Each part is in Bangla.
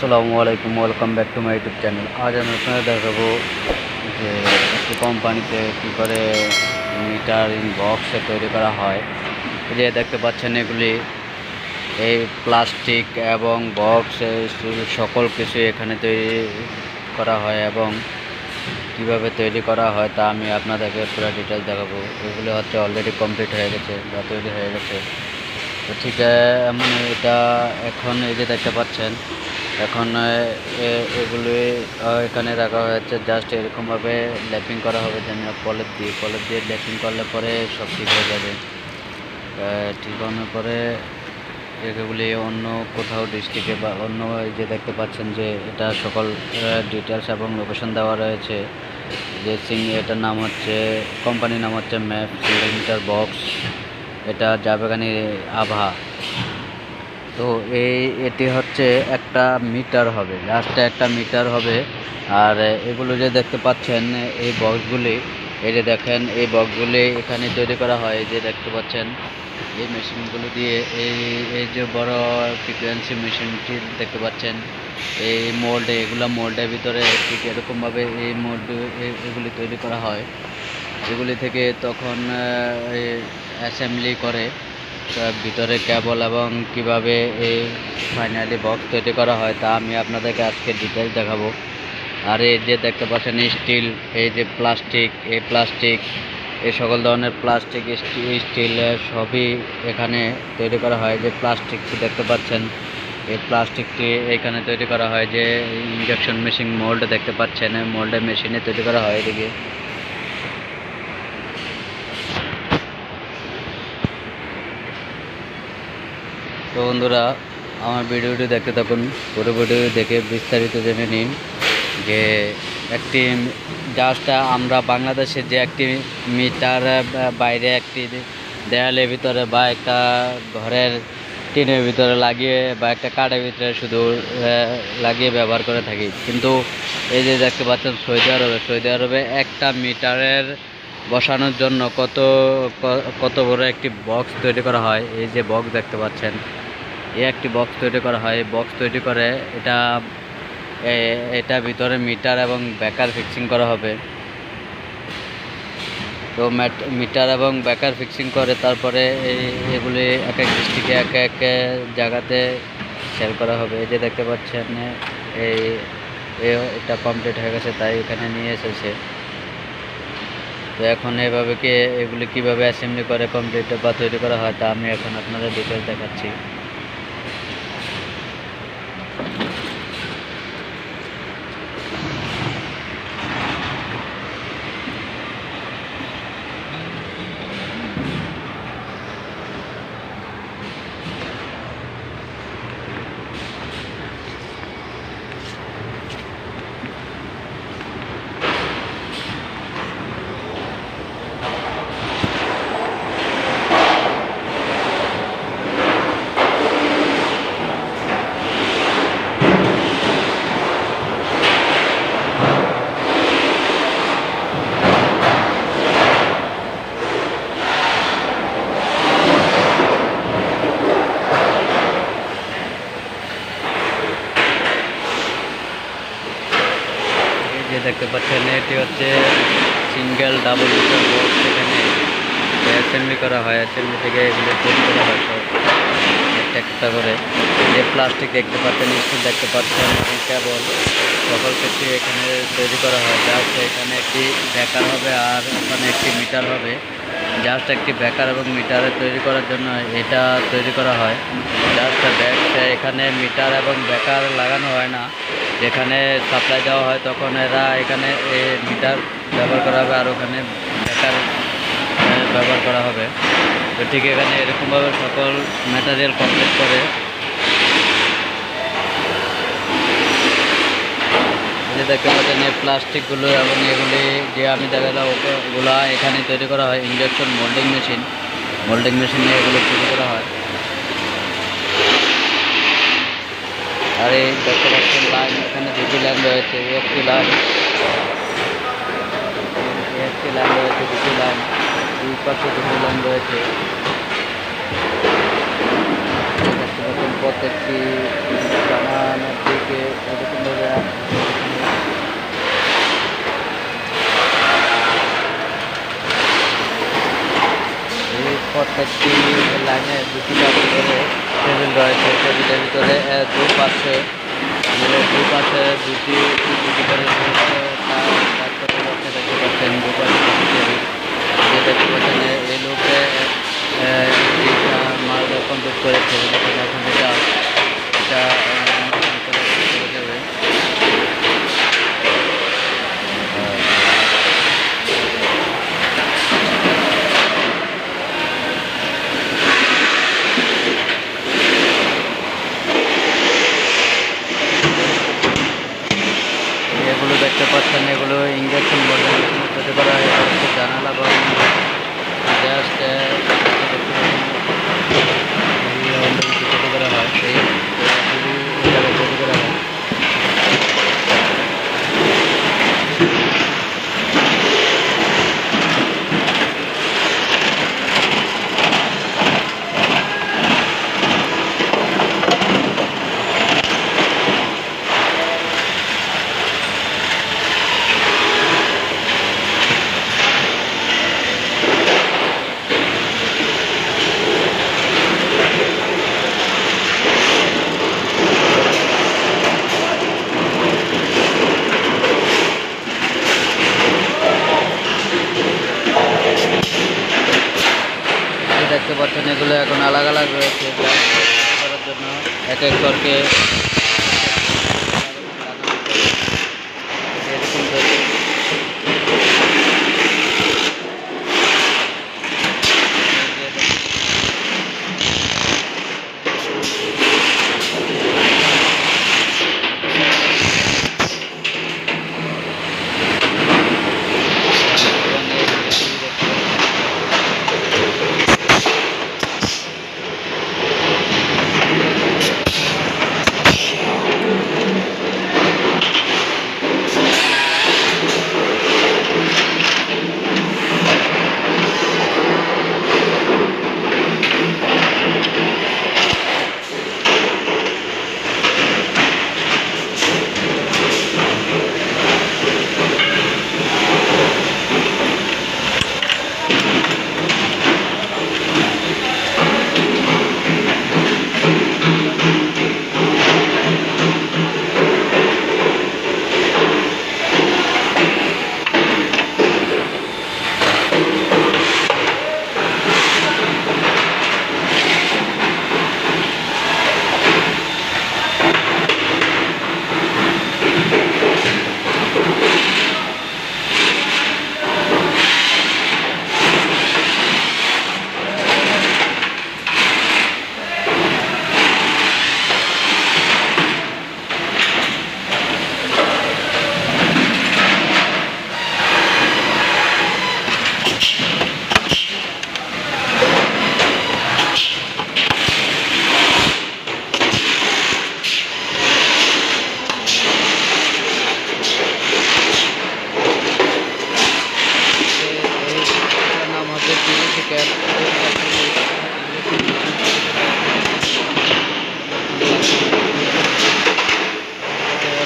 আসসালামু আলাইকুম, welcome back to my YouTube channel. আজ আমি আপনাদের দেখাবো যে একটি কোম্পানিতে কী করে মিটারিং বক্স তৈরি করা হয়। এই যে দেখতে পাচ্ছেন, এগুলি এই প্লাস্টিক এবং বক্স স্টিল সকল কিছু এখানে তৈরি করা হয় এবং কীভাবে তৈরি করা হয় তা আমি আপনাদেরকে পুরো ডিটেলস দেখাবো। এগুলো হচ্ছে অলরেডি কমপ্লিট হয়ে গেছে বা তৈরি হয়ে গেছে। তো ঠিক এমন এটা এখন এই যে দেখতে পাচ্ছেন, এখন এগুলি এখানে রাখা হয়েছে। জাস্ট এরকমভাবে ল্যাপিং করা হবে, যেন পলেট দিয়ে ল্যাপিং করলে পরে সব ঠিক হয়ে যাবে। ঠিক হওয়ার পরে এগুলি অন্য কোথাও ডিস্ট্রিক্টে বা অন্য যে দেখতে পাচ্ছেন যে এটা সকল ডিটেলস এবং লোকেশন দেওয়া রয়েছে। যে এটার নাম হচ্ছে, কোম্পানির নাম হচ্ছে ম্যাপ সিঙ্গেল মিটার বক্স। এটা যাবেখানি আভা। তো এটি হচ্ছে একটা মিটার হবে, লাস্টে একটা মিটার হবে। আর এগুলো যে দেখতে পাচ্ছেন এই বক্সগুলি, এই যে দেখেন এই বক্সগুলি এখানে তৈরি করা হয়। এই যে দেখতে পাচ্ছেন এই মেশিনগুলো দিয়ে এই যে বড় ফ্রিকোয়েন্সি মেশিনটি দেখতে পাচ্ছেন, এই মোল্ডের ভিতরে ঠিক এরকমভাবে এই এগুলি তৈরি করা হয়। এগুলি থেকে তখন অ্যাসেম্বলি করে ভিতরে কেবল এবং কিভাবে এই ফাইনালি বক্স তৈরি করা হয় তা আমি আপনাদেরকে আজকে ডিটেলস দেখাবো। আর এই যে দেখতে পাচ্ছেন স্টিল, এই যে প্লাস্টিক, এই সকল ধরনের প্লাস্টিক স্টিল সবই এখানে তৈরি করা হয়। যে প্লাস্টিকটি দেখতে পাচ্ছেন, এই প্লাস্টিকটি এখানে তৈরি করা হয়। যে ইঞ্জেকশন মেশিন মোল্ড দেখতে পাচ্ছেন, মোল্ডের মেশিনে তৈরি করা হয়। এদিকে তো বন্ধুরা, আমার ভিডিওটি দেখতে থাকুন, পুরো ভিডিও দেখে বিস্তারিত জেনে নিন যে একটি জাস্ট আমরা বাংলাদেশে যে একটি মিটার বাইরে একটি দেয়ালের ভিতরে বা একটা ঘরের টিনের ভিতরে লাগিয়ে বা একটা কাঠের ভিতরে শুধু লাগিয়ে ব্যবহার করে থাকি, কিন্তু এই যে দেখতে পাচ্ছেন সৌদি আরবে একটা মিটারের বসানোর জন্য কত বড় একটি বক্স তৈরি করা হয়। এই যে বক্স দেখতে পাচ্ছেন, এই একটি বক্স তৈরি করা হয়। বক্স তৈরি করে এটা ভিতরে মিটার এবং ব্যাকার ফিক্সিং করা হবে। তো মিটার এবং ব্যাকার ফিক্সিং করে তারপরে এগুলি এক এক ডিস্ট্রিক্টে এক এক জায়গাতে সেল করা হবে। এই যে দেখতে পাচ্ছেন এটা কমপ্লিট হয়ে গেছে, তাই এখানে নিয়ে এসেছে। তো এখন এগুলি কীভাবে অ্যাসেম্বলি করে কমপ্লিট বা তৈরি করা হয় তা আমি এখন আপনাদের ডিটেলস দেখাচ্ছি। যে দেখতে পাচ্ছেন এটি হচ্ছে সিঙ্গেল ডাবল মিটার বক্স। এখানে অ্যাসেম্বলি করা হয়, অ্যাসেম্বলি থেকে এগুলো তৈরি করা হয় সব একটা করে। যে প্লাস্টিক দেখতে পাচ্ছেন, স্টিল দেখতে পাচ্ছেন এবং কেবল সকল কিছু এখানে তৈরি করা হয়। জাস্ট এখানে একটি ব্যাকার হবে আর ওখানে একটি মিটার হবে। জাস্ট একটি ব্যাকার এবং মিটারে তৈরি করার জন্য এটা তৈরি করা হয়। জাস্ট এখানে মিটার এবং ব্যাকার লাগানো হয় না, যেখানে সাপ্লাই দেওয়া হয় তখন এরা এখানে মিটার ব্যবহার করা হবে আর ওখানে ব্যাকার ব্যবহার করা হবে। তো ঠিক এখানে এরকমভাবে সকল ম্যাটেরিয়াল কমপ্লিট করে যে দেখতে পাচ্ছেন এই প্লাস্টিকগুলো এবং এগুলি যে আমি দেখালাম ওগুলা এখানে তৈরি করা হয়। ইঞ্জেকশন মোল্ডিং মেশিনে এগুলো তৈরি করা হয়। আর এই দেখতে পাচ্ছেন লাইন, এখানে দুটি লাইন রয়েছে, একটি লাইন রয়েছে, দুটি লাইন, দুই পাশে দুটি লাইন রয়েছে। দেখতে পাচ্ছেন প্রত্যেকটি বানানোর দিক আপনাদেরকে এরকমভাবে এই প্রত্যেকটি লাইনে দুটি করে টেবিল রয়েছে। টেবিলের ভিতরে দুপাশে দুটি করে কাজ করতে পারছে দেখতে পাচ্ছেন। দুপাশে দুটি টেবিল দেখতে পাচ্ছেন। এই লোকে মাল কমপ্লিট করে টেবিল এখন এটা চলে যাবে। এগুলো দেখতে পাচ্ছেন, এগুলো ইঞ্জেকশন বলে তৈরি করা হয়। জানালা বা জাস্ট তৈরি করা হয়, তৈরি করা হয়। দেখতে পাচ্ছেন এগুলো এখন আলাদা রয়েছে করার জন্য এক এক করকে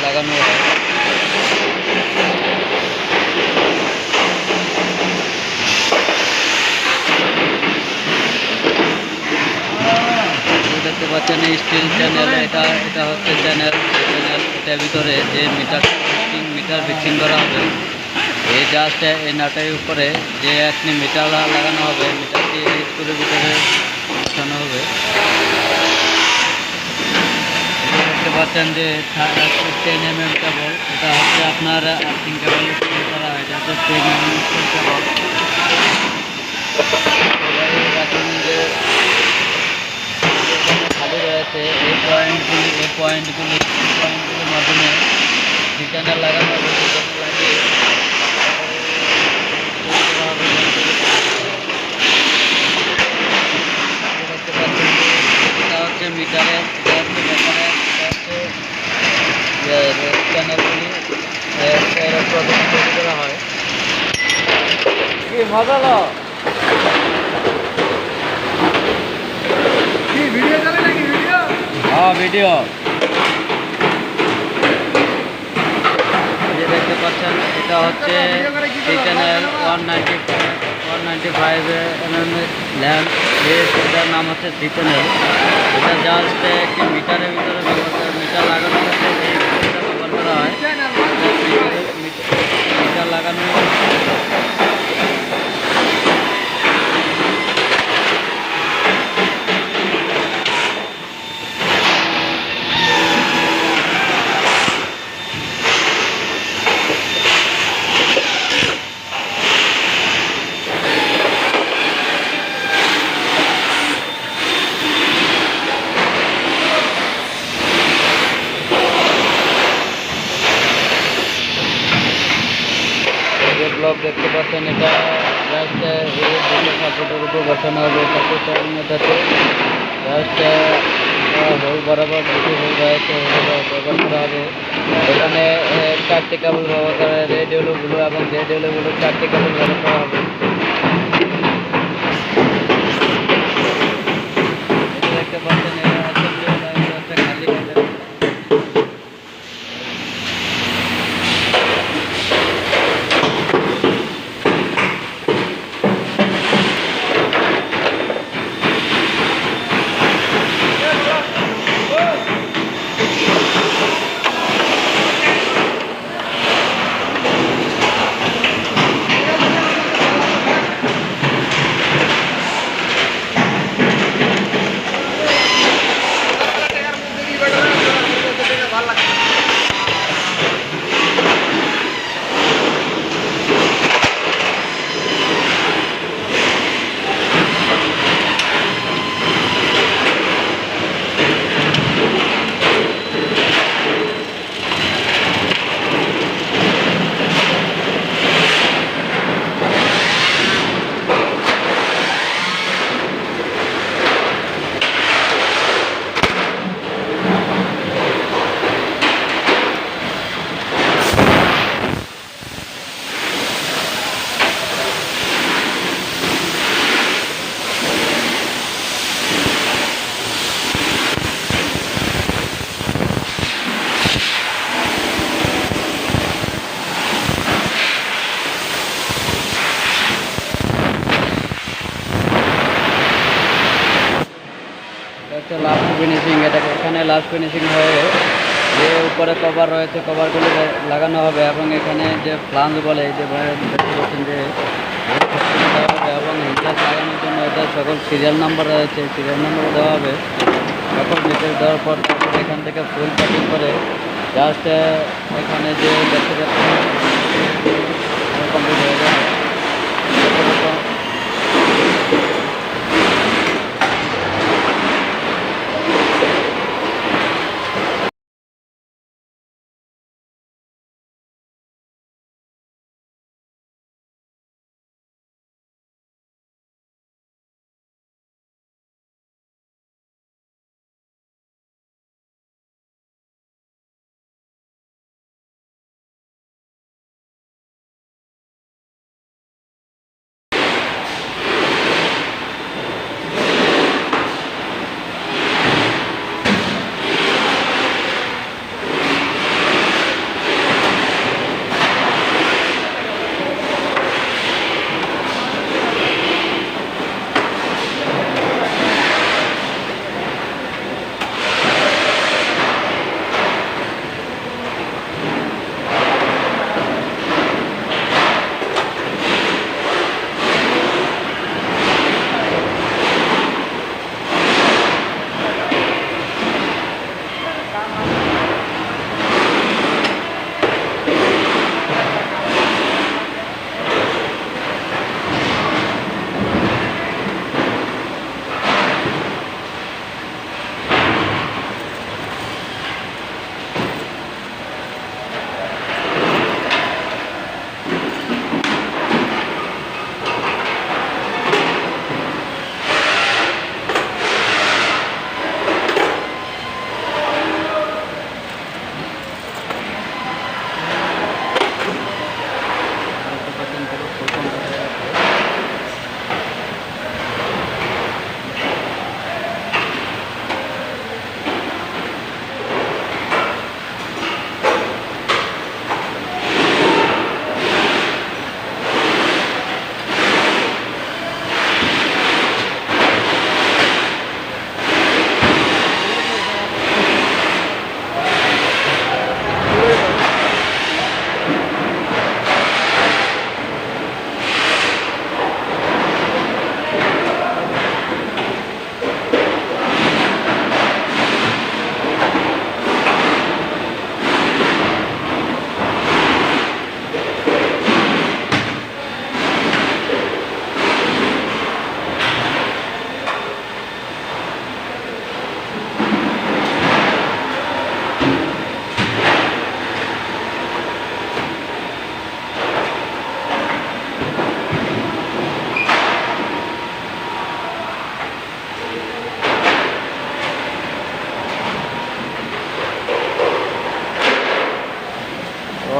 লাগানো হয়। দেখতে পাচ্ছেন স্টিল চ্যানেল, এটা হচ্ছে চ্যানেল। এটার ভিতরে যে মিটার ফিক্সিং করা হবে, এই জাস্ট এই নাটের উপরে যে একটি মিটার লাগানো হবে, মিটারটি এই স্ক্রুর ভিতরে বসানো হবে। দেখতে পাচ্ছেন যে 10 mm কেবল, এটা হচ্ছে আপনার আর্থিং কেবল করা হয়, যাতে 10 mm কেবল। যে খালি রয়েছে এই পয়েন্টগুলির মাধ্যমে ডিজাইনার লাগানো হবে। ডিজাইনার লাগিয়ে দেখতে পাচ্ছেন এটা হচ্ছে মিটারের, চ্যানেলগুলি প্রথমে তৈরি করা হয়। কি মজা লো ভিডিও চলে নাকি? ভিডিও, হ্যাঁ ভিডিও। এটা হচ্ছে 3 চ্যানেল 195 mm ল্যাম্প। এটার নাম হচ্ছে 3 চ্যানেল। এটা জাস্ট একটি মিটারের ভিতরে মিটার লাগানো হচ্ছে, যে ব্যবহার করা হয় মিটার লাগানো। যে ব্লক দেখতে পাচ্ছেন, এটা জাস্ট সাপোর্টের উপর বসানো হবে। সাপোর্টের মধ্যে জাস্ট হোল বরাবর দুটি হোল রয়েছে, ব্যবহার করা হবে। এখানে 4টি কেবল ব্যবহার করা, রেড ইয়েলো ব্লু এবং রেড ইয়েলো ব্লু 4টি কেবল ব্যবহার করা হবে। দেখতে পাচ্ছেন এটা হচ্ছে খালি এটা। হচ্ছে লাস্ট ফিনিশিং। এটাকে এখানে লাস্ট ফিনিশিং হয়ে যে উপরে কভার রয়েছে, কভারগুলো লাগানো হবে এবং এখানে যে ফ্লাঞ্জ বলে, এই যে দেখতে পাচ্ছেন যে দেওয়া হবে এবং হিটার লাগানোর জন্য এটা সকল সিরিয়াল নাম্বার রয়েছে, সিরিয়াল নাম্বার দেওয়া হবে। সকল ডিটেলস দেওয়ার পর তারপর এখান থেকে ফুল কাটিং করে জাস্ট এখানে যে দেখতে পাচ্ছেন কমপ্লিট হয়ে যাবে।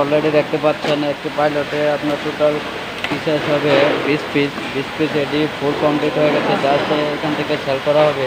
অলরেডি দেখতে পাচ্ছেন একটি পাইলটে আপনার টোটাল পিসেস হবে 20 পিস। 20 পিস এটি ফুল কমপ্লিট হয়ে গেছে, জাস্ট এখান থেকে সেল করা হবে।